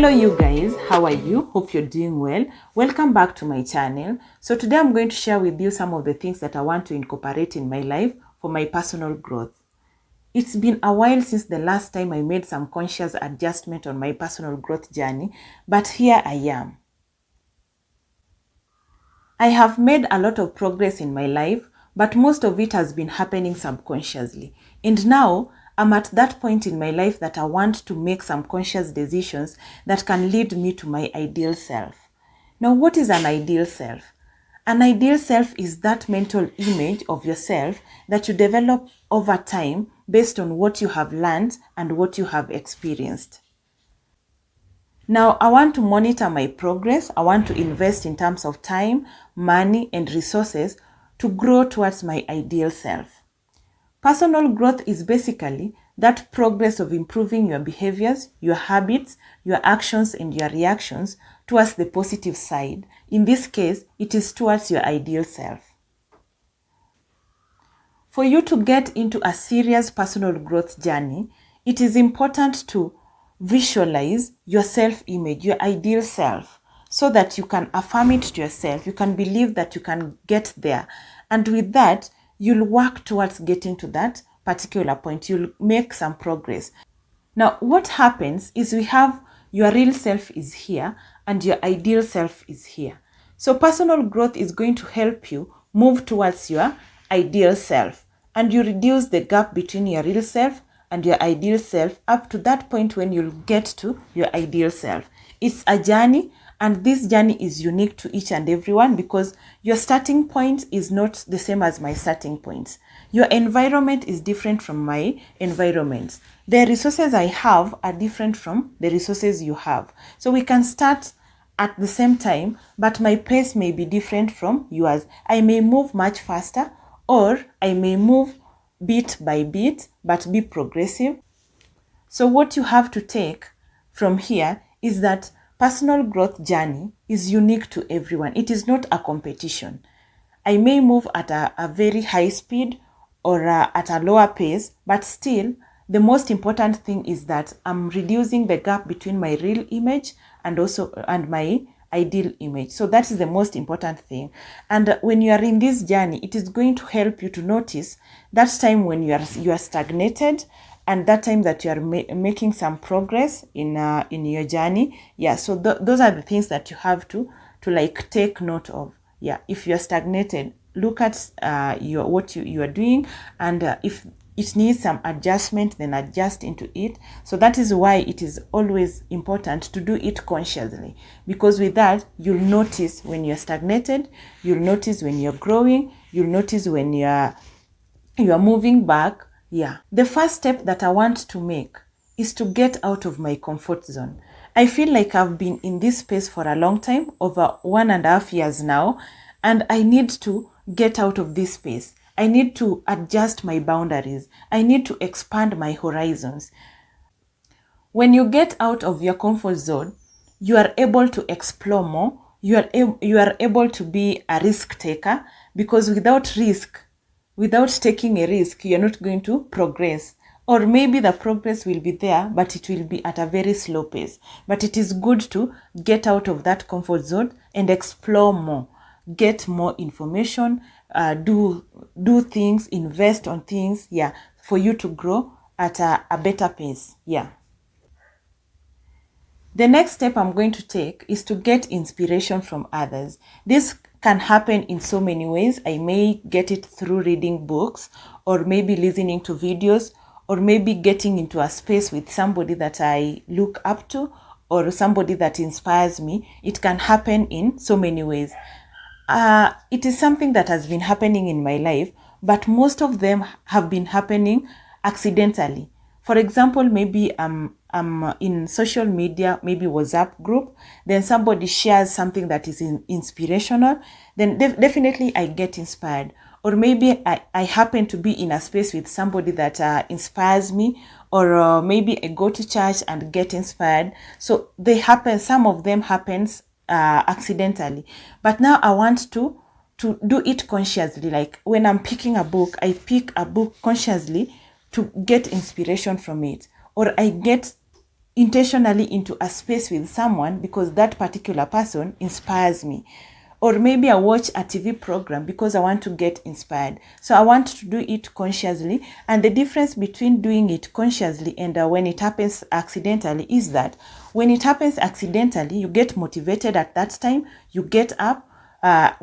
Hello you guys, how are you? Hope you're doing well. Welcome back to my channel. So today I'm going to share with you some of the things that I want to incorporate in my life for my personal growth. It's been a while since the last time I made some conscious adjustment on my personal growth journey, but here I am. I have made a lot of progress in my life, but most of it has been happening subconsciously. And now I'm at that point in my life that I want to make some conscious decisions that can lead me to my ideal self. Now, what is an ideal self? An ideal self is that mental image of yourself that you develop over time based on what you have learned and what you have experienced. Now, I want to monitor my progress. I want to invest in terms of time, money, and resources to grow towards my ideal self. Personal growth is basically that progress of improving your behaviors, your habits, your actions, and your reactions towards the positive side. In this case, it is towards your ideal self. For you to get into a serious personal growth journey, it is important to visualize your self-image, your ideal self, so that you can affirm it to yourself. You can believe that you can get there. And with that, you'll work towards getting to that particular point. You'll make some progress. Now, what happens is we have your real self is here and your ideal self is here. So personal growth is going to help you move towards your ideal self, and you reduce the gap between your real self and your ideal self up to that point when you'll get to your ideal self. It's a journey, and this journey is unique to each and everyone because your starting point is not the same as my starting point. Your environment is different from my environment. The resources I have are different from the resources you have. So we can start at the same time, but my pace may be different from yours. I may move much faster, or I may move bit by bit, but be progressive. So what you have to take from here is that personal growth journey is unique to everyone. It is not a competition. I may move at a very high speed or at a lower pace, but still, the most important thing is that I'm reducing the gap between my real image and my ideal image. So that is the most important thing. And when you are in this journey, it is going to help you to notice that time when you are stagnated, and that time that you are making some progress in your journey. Yeah, so those are the things that you have to like take note of. Yeah, if you're stagnated, look at what you are doing, and if it needs some adjustment, then adjust into it. So that is why it is always important to do it consciously, because with that, you'll notice when you're stagnated, you'll notice when you're growing, you'll notice when you're moving back. Yeah. The first step that I want to make is to get out of my comfort zone. I feel like I've been in this space for a long time, over 1.5 years now, and I need to get out of this space. I need to adjust my boundaries. I need to expand my horizons. When you get out of your comfort zone, you are able to explore more. You are able to be a risk taker, because without taking a risk, you're not going to progress. Or maybe the progress will be there, but it will be at a very slow pace. But it is good to get out of that comfort zone and explore more, get more information, do things, invest on things, yeah, for you to grow at a better pace. Yeah. The next step I'm going to take is to get inspiration from others. This can happen in so many ways. I may get it through reading books, or maybe listening to videos, or maybe getting into a space with somebody that I look up to, or somebody that inspires me. It can happen in so many ways. It is something that has been happening in my life, but most of them have been happening accidentally. For example, maybe I'm in social media, maybe WhatsApp group, then somebody shares something that is inspirational, then definitely I get inspired. Or maybe I happen to be in a space with somebody that inspires me, or maybe I go to church and get inspired. So some of them happens accidentally. But now I want to do it consciously. Like when I'm picking a book, I pick a book consciously to get inspiration from it, or I get intentionally into a space with someone because that particular person inspires me. Or maybe I watch a TV program because I want to get inspired. So I want to do it consciously. And the difference between doing it consciously and when it happens accidentally is that when it happens accidentally, you get motivated at that time, you get up,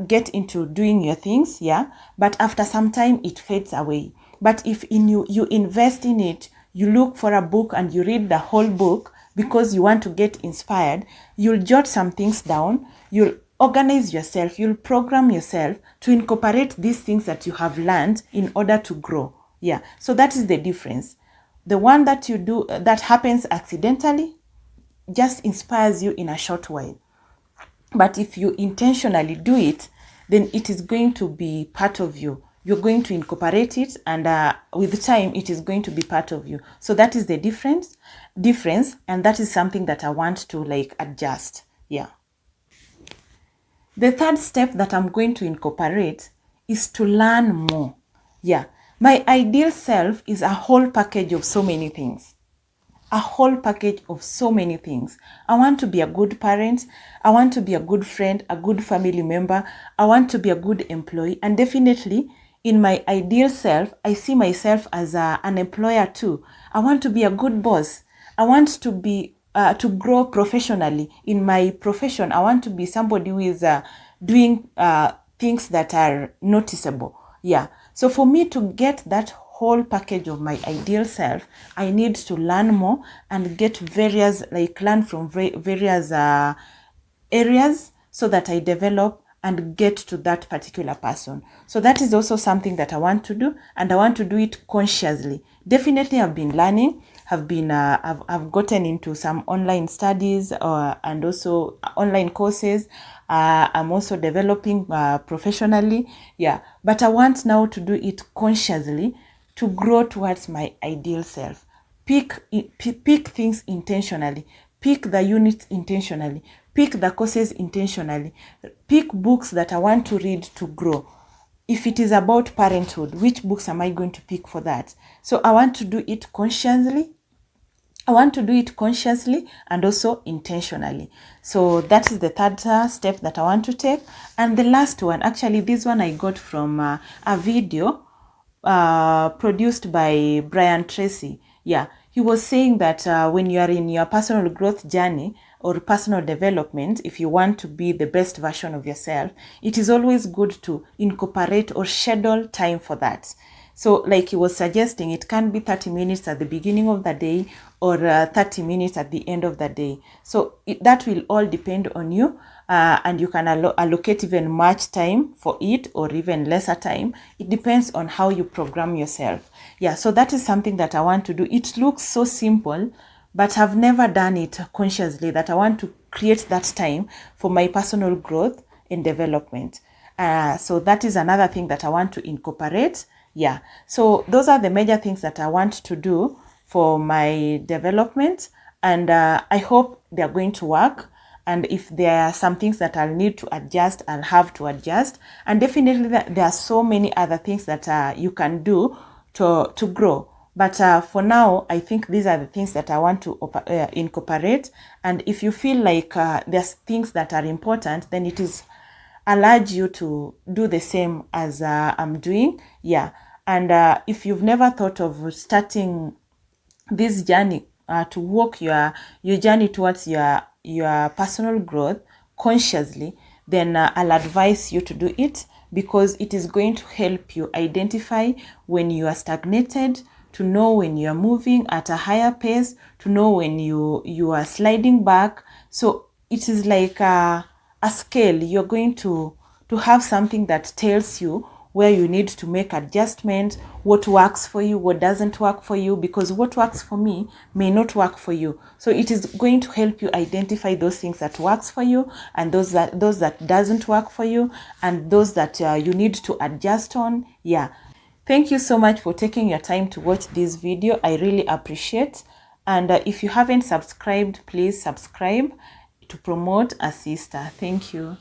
get into doing your things, yeah. But after some time, it fades away. But if you invest in it, you look for a book and you read the whole book because you want to get inspired, you'll jot some things down, you'll organize yourself, you'll program yourself to incorporate these things that you have learned in order to grow. Yeah, so that is the difference. The one that you do that happens accidentally just inspires you in a short while. But if you intentionally do it, then it is going to be part of you. You're going to incorporate it, and with time, it is going to be part of you. So that is the difference, and that is something that I want to like adjust. Yeah. The third step that I'm going to incorporate is to learn more. Yeah. My ideal self is a whole package of so many things. A whole package of so many things. I want to be a good parent. I want to be a good friend, a good family member. I want to be a good employee. And definitely, in my ideal self, I see myself as an employer too. I want to be a good boss. I want to be to grow professionally in my profession. I want to be somebody who is doing things that are noticeable. Yeah. So for me to get that whole package of my ideal self, I need to learn more and get various, like learn from various areas so that I develop and get to that particular person. So that is also something that I want to do, and I want to do it consciously. Definitely I've been learning, I've gotten into some online studies and also online courses. I'm also developing professionally. Yeah, but I want now to do it consciously to grow towards my ideal self. Pick things intentionally. Pick the units intentionally. Pick the courses intentionally. Pick books that I want to read to grow. If it is about parenthood, which books am I going to pick for that? So I want to do it consciously. I want to do it consciously and also intentionally. So that is the third step that I want to take. And the last one, actually this one I got from a video produced by Brian Tracy. Yeah, he was saying that when you are in your personal growth journey or personal development, if you want to be the best version of yourself, it is always good to incorporate or schedule time for that. So like he was suggesting, it can be 30 minutes at the beginning of the day or 30 minutes at the end of the day. So that will all depend on you. And you can allocate even much time for it or even lesser time. It depends on how you program yourself. Yeah, so that is something that I want to do. It looks so simple, but I've never done it consciously, that I want to create that time for my personal growth and development. So that is another thing that I want to incorporate. Yeah, so those are the major things that I want to do for my development, and I hope they're going to work. And if there are some things that I'll need to adjust, I'll have to adjust. And definitely there are so many other things that you can do to grow. But for now, I think these are the things that I want to incorporate. And if you feel like there's things that are important, then I'll urge you to do the same as I'm doing. Yeah. And if you've never thought of starting this journey to walk your journey towards your personal growth consciously, then I'll advise you to do it, because it is going to help you identify when you are stagnated, to know when you are moving at a higher pace, to know when you are sliding back. So it is like a scale. You're going to have something that tells you where you need to make adjustments, what works for you, what doesn't work for you, because what works for me may not work for you. So it is going to help you identify those things that works for you, and those that doesn't work for you, and those that you need to adjust on. Yeah. Thank you so much for taking your time to watch this video. I really appreciate. And if you haven't subscribed, please subscribe to promote a sister. Thank you.